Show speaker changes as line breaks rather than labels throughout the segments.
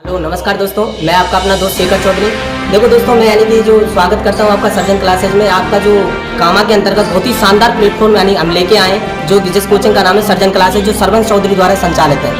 तो नमस्कार दोस्तों, मैं आपका अपना दोस्त शेखर चौधरी। देखो दोस्तों, मैं यानी कि जो स्वागत करता हूँ आपका सर्जन क्लासेज में। आपका जो कामा के अंतर्गत बहुत ही शानदार प्लेटफॉर्म यानी हम लेके आए, जो जिस कोचिंग का नाम है सर्जन क्लासेज, जो सरवन चौधरी द्वारा संचालित है।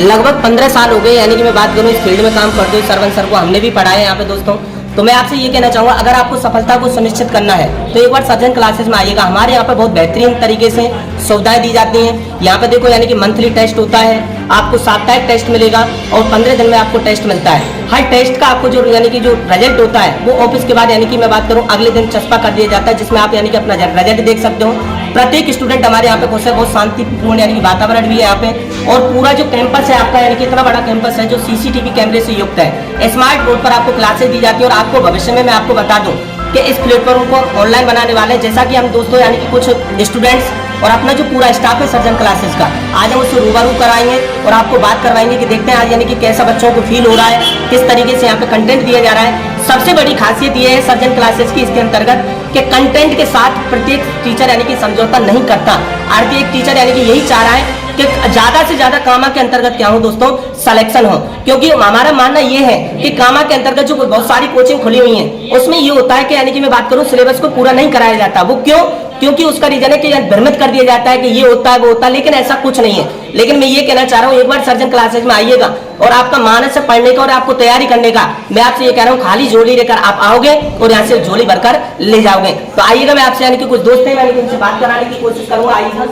लगभग 15 साल हो गए यानी कि मैं बात करूँ इस फील्ड में काम करते हुए। सरवन सर को हमने भी पढ़ाया है यहाँ पे दोस्तों। तो मैं आपसे ये कहना चाहूँगा, अगर आपको सफलता को सुनिश्चित करना है तो एक बार सर्जन क्लासेज में आइएगा। हमारे यहाँ पर बहुत बेहतरीन तरीके से सुविधाएं दी जाती हैं। यहाँ पे देखो यानी कि मंथली टेस्ट होता है, आपको साप्ताहिक टेस्ट मिलेगा और 15 दिन में आपको टेस्ट मिलता है। हर टेस्ट का आपको जो यानी कि जो रिजल्ट होता है वो ऑफिस के बाद यानी कि मैं बात करूँ अगले दिन चस्पा कर दिया जाता है, जिसमें आप यानी कि अपना रिजल्ट देख सकते हो। प्रत्येक स्टूडेंट हमारे यहाँ पे खुश है, बहुत शांतिपूर्ण यानी कि वातावरण भी है यहाँ पे। और पूरा जो कैंपस है आपका यानी कि इतना बड़ा कैंपस है जो सीसीटीवी कैमरे से युक्त है। स्मार्ट बोर्ड पर आपको क्लासेस दी जाती है। और आपको भविष्य में मैं आपको बता दूं कि इस प्लेटफॉर्म को ऑनलाइन बनाने वाले, जैसा कि हम दोस्तों यानी कि कुछ स्टूडेंट्स और अपना जो पूरा स्टाफ है सर्जन क्लासेस का, आज हम उससे रूबरू कराएंगे और आपको बात करवाएंगे कि देखते हैं आज यानी कि कैसा बच्चों को फील हो रहा है, किस तरीके से यहाँ पे कंटेंट दिया जा रहा है। सबसे बड़ी खासियत ये है सर्जन क्लासेस की इसके अंतर्गत कि कंटेंट के साथ प्रत्येक टीचर यानी कि समझौता नहीं करता। आरती एक टीचर यानी कि यही चाह रहा है कि ज्यादा से ज्यादा कामा के अंतर्गत क्या हो दोस्तों, सिलेक्शन हो। क्योंकि हमारा मानना ये है कि कामा के अंतर्गत जो बहुत सारी कोचिंग खुली हुई है उसमें ये होता है कि यानी कि मैं बात करूं सिलेबस को पूरा नहीं कराया जाता। वो क्यों? क्योंकि उसका रीजन है कि भ्रमित कर दिया जाता है कि ये होता है वो होता है, लेकिन ऐसा कुछ नहीं है। लेकिन मैं ये कहना चाह रहा हूँ, एक बार सर्जन क्लासेज में आइएगा और आपका मानस है पढ़ने का और आपको तैयारी करने का। मैं आपसे ये कह रहा हूँ, खाली झोली लेकर आप आओगे और यहाँ से झोली भरकर ले जाओगे। तो आइएगा, मैं आपसे यानी कि कुछ दोस्त हैं, मैं उनसे बात कराने की कोशिश करूंगा। आइएगा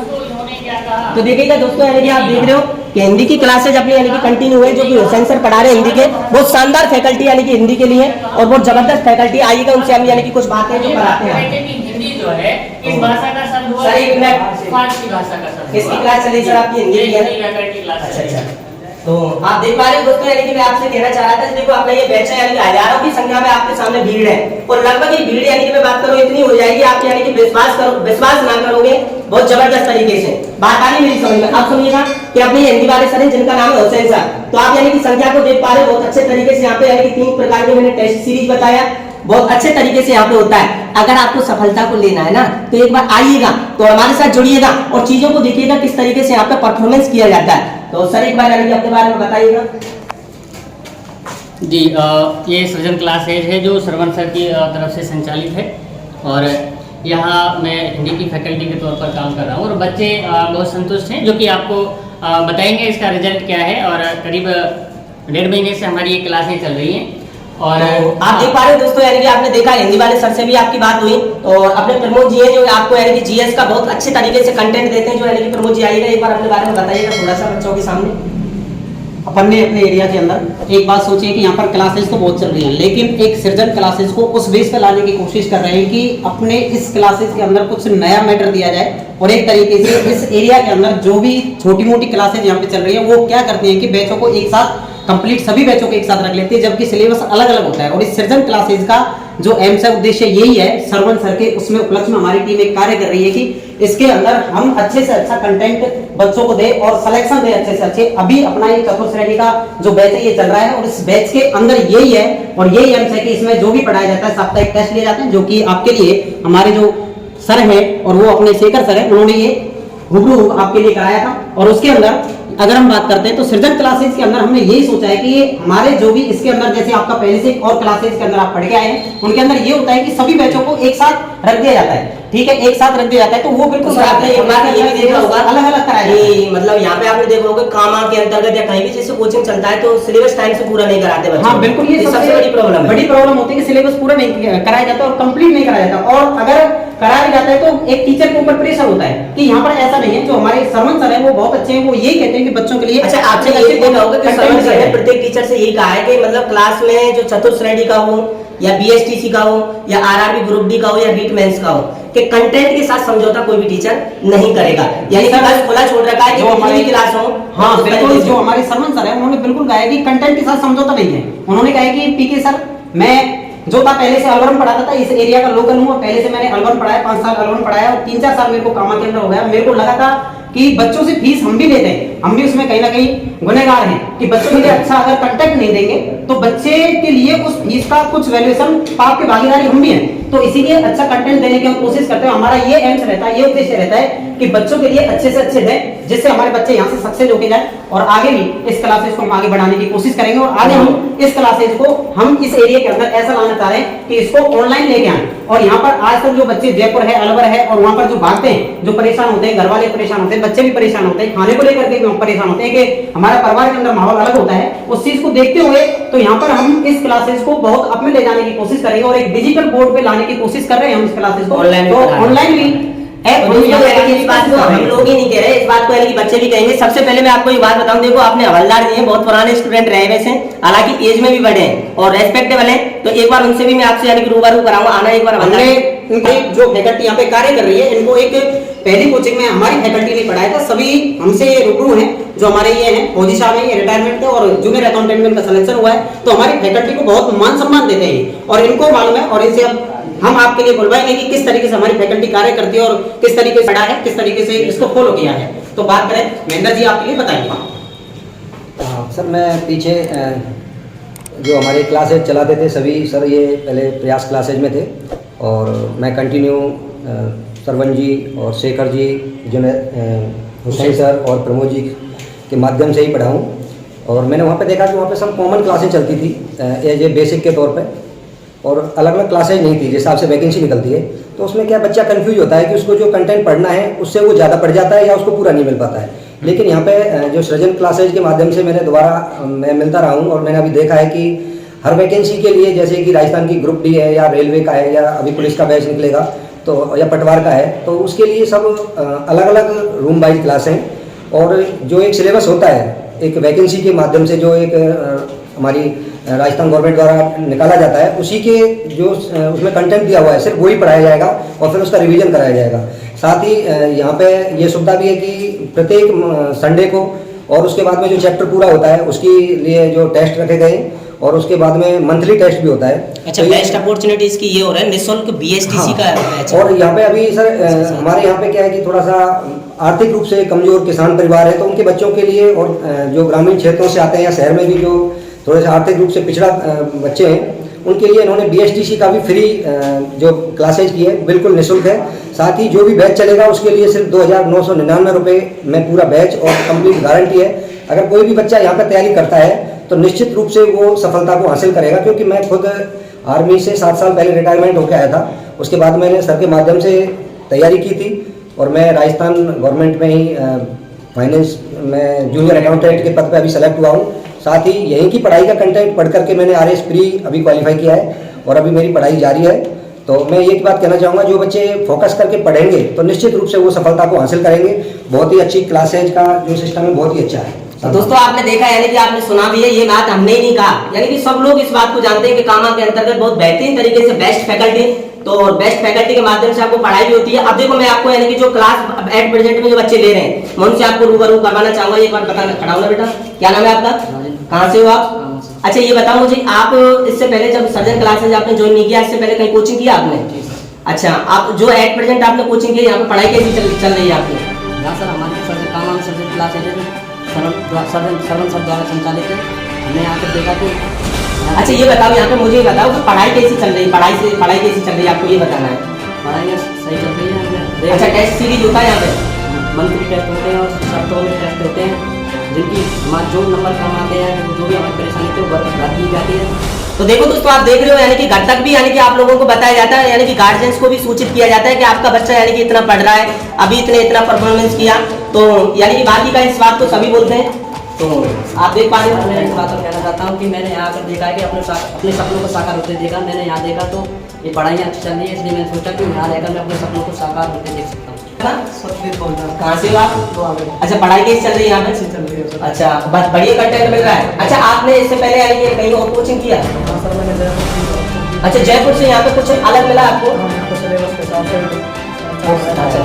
तो देखिएगा दोस्तों, यानी कि आप देख रहे हो कि हिंदी की क्लासेज अपनी यानी कि कंटिन्यू है, जो कि हुसैन सर पढ़ा रहे हैं हिंदी के। बहुत शानदार फैकल्टी यानी कि हिंदी के लिए और बहुत जबरदस्त फैकल्टी। आइएगा उनसे हम यानी कि कुछ बातें जो कराते हैं।
हिंदी जो है इस भाषा का शब्द हुआ फारसी भाषा का शब्द।
किसकी क्लास चली सर आपकी? हिंदी की है। अच्छा। तो आप देख पा रहे हैं दोस्तों, यानी कि मैं आपसे कहना चाह रहा था, देखो आपका ये बैच है यानी कि हजारों की संख्या में आपके सामने भीड़ है। और लगभग ये भीड़ यानी कि मैं बात करूं इतनी हो जाएगी, आप यानी कि विश्वास ना करोगे, बहुत जबरदस्त तरीके से बात आ रही मेरी समझ में। आप सुनिएगा कि अपने हिंदी वाले सर हैं जिनका नाम है हुसैन सर। तो आप यानी कि संख्या को देख पा रहे हो बहुत अच्छे तरीके से। यहाँ पे यानी कि 3 प्रकार के मैंने टेस्ट सीरीज बताया, बहुत अच्छे तरीके से यहाँ पे होता है। अगर आपको सफलता को लेना है ना तो एक बार आइएगा, तो हमारे साथ जुड़िएगा और चीजों को देखिएगा किस तरीके से यहाँ पे परफॉर्मेंस किया जाता है। तो सर एक बार यानी कि अपने बारे में बताइएगा।
जी, ये सर्जन क्लासेज है जो सरवन सर की तरफ से संचालित है और यहाँ मैं हिंदी की फैकल्टी के तौर पर काम कर रहा हूँ और बच्चे बहुत संतुष्ट हैं, जो कि आपको बताएंगे इसका रिजल्ट क्या है। और करीब 1.5 महीने से हमारी ये क्लासें चल रही हैं। और
आप देख पा रहे हो दोस्तों, यानी कि आपने देखा हिंदी वाले सर से भी आपकी बात हुई और अपने प्रमोद जी हैं जो आपको यानी कि जीएस का बहुत अच्छे तरीके से कंटेंट देते हैं, जो यानी कि प्रमोद जी आइएगा, एक बार अपने बारे में बताइएगा थोड़ा सा बच्चों के सामने।
अपन ने अपने एरिया के अंदर एक बात सोची है कि यहाँ पर क्लासेस तो बहुत चल रही हैं, लेकिन एक सर्जन क्लासेस को उस बेस पर लाने की कोशिश कर रहे हैं कि अपने इस क्लासेस के अंदर कुछ नया मैटर दिया जाए। और एक तरीके से इस एरिया के अंदर जो भी छोटी मोटी क्लासेज यहाँ पे चल रही है वो क्या करती है कि बैचों को एक साथ कंप्लीट सभी बैचों को एक साथ रख लेते हैं, जबकि सिलेबस अलग अलग होता है। और इस सर्जन क्लासेज का जो एम से उद्देश्य यही है, सरवन सर के उसमें उपलक्ष्य में हमारी टीम एक कार्य कर रही है कि इसके अंदर हम अच्छे से अच्छा कंटेंट बच्चों को दे और सिलेक्शन दे अच्छे से अच्छे। अभी अपना ये चतुर्थ श्रेणी का जो बैच है ये चल रहा है और इस बैच के अंदर यही है और यही एम है कि इसमें जो भी पढ़ाया जाता है साप्ताहिक टेस्ट लिए जाते हैं, जो कि आपके लिए हमारे जो सर है और वो अपने शेखर सर है, उन्होंने ये रूबरू आपके लिए कराया था। और उसके अंदर अगर हम बात करते हैं तो सर्जन क्लासेस के अंदर हमने यही सोचा है कि हमारे जो भी इसके अंदर, जैसे आपका पहले से और क्लासेस के अंदर आप पढ़ के आए हैं, उनके अंदर ये होता है कि सभी बैचों को एक साथ रख दिया जाता है। ठीक है, एक साथ रख दिया जाता है तो वो बिल्कुल
आपने एक बात ये भी देखा होगा
अलग अलग कराया,
मतलब यहाँ पे आपने देखा होगा कामा के अंतर्गत या कहीं भी जैसे कोचिंग चलता है तो सिलेबस टाइम से पूरा नहीं कराते बच्चे।
हाँ बिल्कुल, ये सबसे बड़ी प्रॉब्लम होती है कि सिलेबस पूरा नहीं कराया जाता और कंप्लीट नहीं कराया जाता। और अगर कराया जाता है तो एक टीचर के ऊपर प्रेशर होता है कि यहाँ पर ऐसा नहीं है। जो हमारे सरवन सर है वो बहुत अच्छे हैं, वो यही कहते हैं कि बच्चों के लिए
अच्छा आपसे ये देखा होगा कि सरवन सर ने प्रत्येक टीचर से यही कहा है कि मतलब क्लास में जो चतुर्थ श्रेणी का हो या बीएसटीसी का हो या आरआरबी ग्रुप डी का हो या रीट मेंस का हो, कि कंटेंट के साथ समझौता कोई भी टीचर नहीं करेगा। यानी कि बस खुला छोड़ रखा है कि किसी भी क्लास हो।
हाँ बिल्कुल, जो हमारे सरवन सर है उन्होंने बिल्कुल कहा है कि कंटेंट के साथ समझौता नहीं है। उन्होंने कहा है कि पीके सर, मैं जो था पहले से अलवर में पढ़ाता था, इस एरिया का लोकल हूँ, पहले से मैंने अलवर पढ़ाया, 5 साल अलवर पढ़ाया और 3-4 साल मेरे को कामा के अंदर हो गया। मेरे को लगा था कि बच्चों से फीस हम भी लेते हैं हम भी उसमें कहीं ना कहीं गुनहगार हैं कि बच्चों के लिए अच्छा अगर कंटेंट नहीं देंगे तो बच्चे के लिए उस फीस का कुछ वैल्यूएशन पाप की भागीदारी हम भी हैं। तो इसीलिए अच्छा कंटेंट देने की हम कोशिश करते हैं। हमारा ये एम रहता है, ये उद्देश्य रहता है कि बच्चों के लिए अच्छे से अच्छे दें, जिससे हमारे बच्चे यहाँ से सक्सेस होके जाए और आगे भी इस क्लासेस को हम आगे बढ़ाने की कोशिश करेंगे। और आगे हम इस क्लासेस को हम इस एरिया के अंदर ऐसा लाना चाह रहे हैं कि इसको ऑनलाइन लेके आए। और यहाँ पर आज तक जो बच्चे जयपुर है, अलवर है और वहाँ पर जो भागते हैं, जो परेशान होते हैं, घर वाले परेशान होते हैं, बच्चे भी परेशान होते हैं, खाने को लेकर के भी परेशान होते हैं कि हमारा परिवार के अंदर माहौल अलग होता है, उस चीज को देखते हुए तो यहाँ पर हम इस क्लासेस को बहुत अप में ले जाने की कोशिश करेंगे और एक डिजिटल बोर्ड पे लाने की कोशिश कर रहे हैं हम इस क्लासेस को ऑनलाइन भी
हम लोग ही नहीं कह रहे, इस बात को यानी कि बच्चे भी कहेंगे। सबसे पहले मैं आपको ये बात बताऊं, देखो आपने हवलदार जी हैं, बहुत पुराने स्टूडेंट रहे वैसे, हालांकि एज में भी बड़े हैं और रेस्पेक्टेबल हैं, तो एक बार उनसे भी मैं आपसे यानी कि रूबरू कराऊंगा, आना एक बार।
हमने इनके जो फैकल्टी यहाँ पे कार्य कर रही है, इनको एक पहली कोचिंग में हमारी फैकल्टी ने पढ़ाया था, सभी हमसे रूबरू हैं जो हमारे ये हैं, फौजी साहब हैं, ये रिटायरमेंट थे और जूनियर अकाउंटेंट में इनका सिलेक्शन हुआ है, तो हमारी फैकल्टी को बहुत मान सम्मान देते हैं और इनको मालूम है। और इनसे अब हम आपके लिए बुलवाएंगे कि किस तरीके से हमारी फैकल्टी कार्य करती है और किस तरीके से पढ़ा है, किस तरीके से इसको फॉलो किया है। तो बात करें महेंद्र जी, आपके लिए बताइए।
सर मैं पीछे जो हमारे क्लासेज चलाते थे सभी सर, ये पहले प्रयास क्लासेज में थे और मैं कंटिन्यू सरवन जी और शेखर जी, हुसैन सर और प्रमोद जी के माध्यम से ही पढ़ा हूँ। और मैंने वहाँ पे देखा कि वहाँ पे सब कॉमन क्लासेज चलती थी एज ए बेसिक के तौर पे, और अलग अलग क्लासेज नहीं थी जिस हिसाब से वैकेंसी निकलती है। तो उसमें क्या बच्चा कंफ्यूज होता है कि उसको जो कंटेंट पढ़ना है उससे वो ज़्यादा पढ़ जाता है या उसको पूरा नहीं मिल पाता है। लेकिन यहाँ पे जो सृजन क्लासेज के माध्यम से मैंने दोबारा मैं मिलता रहा हूँ और मैंने अभी देखा है कि हर वैकेंसी के लिए, जैसे कि राजस्थान की ग्रुप डी है या रेलवे का है या अभी पुलिस का बैच निकलेगा तो या पटवार का है, तो उसके लिए सब अलग अलग रूम वाइज क्लास हैं। और जो एक सिलेबस होता है एक वैकेंसी के माध्यम से, जो एक हमारी राजस्थान गवर्नमेंट द्वारा निकाला जाता है, उसी के जो उसमें कंटेंट दिया हुआ है सिर्फ वही पढ़ाया जाएगा और फिर उसका रिवीजन कराया जाएगा। साथ ही यहाँ पे ये सुविधा भी है कि प्रत्येक संडे को और उसके बाद में जो चैप्टर पूरा होता है उसके लिए जो टेस्ट रखे गए और उसके बाद में मंथली टेस्ट भी होता है।
अच्छा, बेस्ट अपॉर्चुनिटीज की ये हो रहा है, निःशुल्क बीएसटीसी का बैच।
और यहाँ पे अभी सर हमारे यहाँ पे क्या है कि थोड़ा सा आर्थिक रूप से कमजोर किसान परिवार है, तो उनके बच्चों के लिए और जो ग्रामीण क्षेत्रों से आते हैं या शहर में भी जो थोड़े से आर्थिक रूप से पिछड़ा बच्चे हैं, उनके लिए इन्होंने बीएसटीसी का भी फ्री जो क्लासेज की है बिल्कुल निःशुल्क है। साथ ही जो भी बैच चलेगा उसके लिए सिर्फ 2,999 रुपये में पूरा बैच और कंप्लीट गारंटी है। अगर कोई भी बच्चा यहाँ पर तैयारी करता है तो निश्चित रूप से वो सफलता को हासिल करेगा, क्योंकि मैं खुद आर्मी से 7 साल पहले रिटायरमेंट होकर आया था। उसके बाद मैंने सर के माध्यम से तैयारी की थी और मैं राजस्थान गवर्नमेंट में ही फाइनेंस में जूनियर अकाउंटेंट के पद पर अभी सेलेक्ट हुआ हूँ। साथ ही यहीं की पढ़ाई का कंटेंट पढ़ करके मैंने RS प्री अभी क्वालिफाई किया है और अभी मेरी पढ़ाई जारी है। तो मैं एक बात कहना चाहूँगा, जो बच्चे फोकस करके पढ़ेंगे तो निश्चित रूप से वो सफलता को हासिल करेंगे। बहुत ही अच्छी क्लासेज का जो सिस्टम है बहुत ही अच्छा है।
तो दोस्तों आपने देखा, यानी कि आपने सुना भी है, ये बात हमने ही नहीं कहा, यानी कि सब लोग इस बात को जानते हैं कि कामा के अंतर्गत बहुत बेहतरीन तरीके से बेस्ट फैकल्टी, तो बेस्ट फैकल्टी के माध्यम से आपको पढ़ाई भी होती है। अब देखो मैं आपको यानी कि जो क्लास एट प्रेजेंट में जो बच्चे ले रहे हैं मैं उनसे आपको रूबरू करवाना चाहूंगा। एक बार बताना, खड़ा होना बेटा, क्या नाम है आपका, कहाँ से हो आप? अच्छा ये बताओ मुझे, आप इससे पहले जब सर्जन क्लासेज आपने ज्वाइन नहीं किया, इससे पहले कहीं कोचिंग किया आपने? अच्छा, आप जो एट प्रेजेंट आपने कोचिंग की, यहाँ पे पढ़ाई कैसी चल रही है आपकी?
यहाँ सर हमारे सर्जन क्लास है सर्वन सर द्वारा संचालित है। हमने यहाँ पर देखा कि
अच्छा ये बताओ, यहाँ पे मुझे ये बताओ कि पढ़ाई कैसी चल रही है, पढ़ाई कैसी चल रही है, आपको ये बताना है।
पढ़ाई सही चल रही है।
अच्छा, टेस्ट सीरीज होता है यहाँ पे,
मंथली टेस्ट होते हैं और सप्ताह में टेस्ट होते हैं, जिनकी जो नंबर कम आते हैं, जो भी हमारी परेशानी थी वो रद्द की जाती है।
तो देखो दोस्तों आप देख रहे हो, यानी कि घर तक भी यानी कि आप लोगों को बताया जाता है, यानी कि गार्जियंस को भी सूचित किया जाता है कि आपका बच्चा यानी कि इतना पढ़ रहा है, अभी इतना परफॉर्मेंस किया, तो यानी कि बाकी का इस बात को सभी बोलते हैं। तो आप देख पा रहे हो,
मैं इस बात को कहना चाहता हूँ कि मैंने यहाँ आकर देखा है कि अपने सपनों को साकार होते देखा। मैंने यहाँ देखा तो ये पढ़ाइयाँ अच्छी चल रही है, इसलिए मैंने सोचा कि यहाँ रहकर मैं अपने सपनों को साकार होते देख सकता हूँ।
कहाँ से हो आप? अच्छा, पढ़ाई कैसी चल रही है यहाँ पे?
चल रही है।
अच्छा, बस बढ़िया कंटेंट मिल रहा है। अच्छा, आपने इससे पहले यानी कि कहीं और कोचिंग किया?
सर मैंने
अच्छा, जयपुर से यहाँ पे कुछ अलग मिला आपको? अच्छा,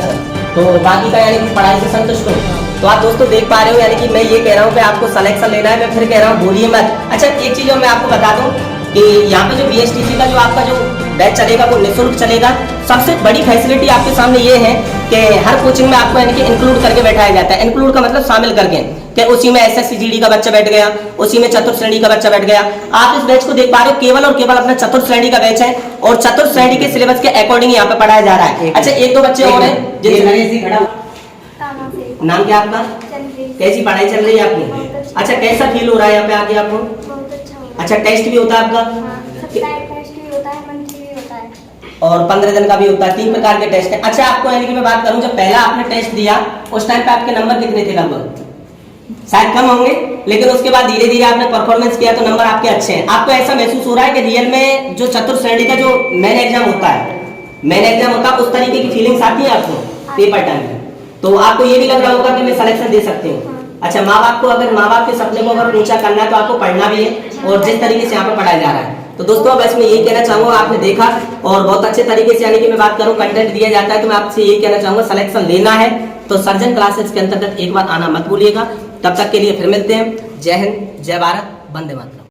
तो बाकी का यानी कि पढ़ाई से संतुष्ट हो? तो आप दोस्तों देख पा रहे हो, यानी कि मैं ये कह रहा हूँ कि आपको सिलेक्शन लेना है, मैं फिर कह रहा हूँ भूलिए मत। अच्छा एक चीज़ और मैं आपको बता दूँ कि यहाँ पे जो BSTC का जो आपका जो बैच चलेगा वो निःशुल्क चलेगा। सबसे बड़ी फैसिलिटी आपके सामने ये है कि हर कोचिंग में आपको यानी कि इंक्लूड करके बैठाया जाता है। इंक्लूड का मतलब शामिल करके, कि उसी में SSC GD का बच्चा बैठ गया, उसी में चतुर्थ श्रेणी का बच्चा बैठ गया। आप इस बैच को देख पा रहे हो, केवल और केवल अपना चतुर्थ श्रेणी का बैच है और चतुर्थ श्रेणी के सिलेबस के अकॉर्डिंग यहाँ पे पढ़ाया जा रहा है। अच्छा, एक दो बच्चे और हैं जिनसे, नाम क्या आपका, कैसी पढ़ाई चल रही है आपकी? अच्छा, कैसा फील हो रहा है यहाँ पे आके आपको? अच्छा, टेस्ट भी होता है आपका और 15 दिन का भी होता है, 3 प्रकार के टेस्ट हैं। अच्छा, आपको यानी कि मैं बात करूं, जब पहला आपने टेस्ट दिया उस टाइम पे आपके नंबर कितने थे? लगभग शायद कम होंगे, लेकिन उसके बाद धीरे धीरे आपने परफॉर्मेंस किया तो नंबर आपके अच्छे हैं। आपको ऐसा महसूस हो रहा है कि रियल में जो चतुर्थ श्रेणी का जो मेन एग्जाम होता है उस तरीके की फीलिंग्स आती है आपको पेपर टाइम में? तो आपको ये भी लग रहा होगा कि मैं सिलेक्शन दे सकती हूँ। अच्छा, माँ बाप के सपने को अगर ऊंचा करना है तो आपको पढ़ना भी है और जिस तरीके से यहाँ पे पढ़ाया जा रहा है। तो दोस्तों, बस मैं यही कहना चाहूंगा, आपने देखा और बहुत अच्छे तरीके से यानी कि मैं बात करूं कंटेंट दिया जाता है, तो मैं आपसे यही कहना चाहूंगा, सिलेक्शन लेना है तो सर्जन क्लासेस के अंतर्गत एक बार आना मत भूलिएगा। तब तक के लिए फिर मिलते हैं। जय हिंद, जय भारत, वंदे मातरम।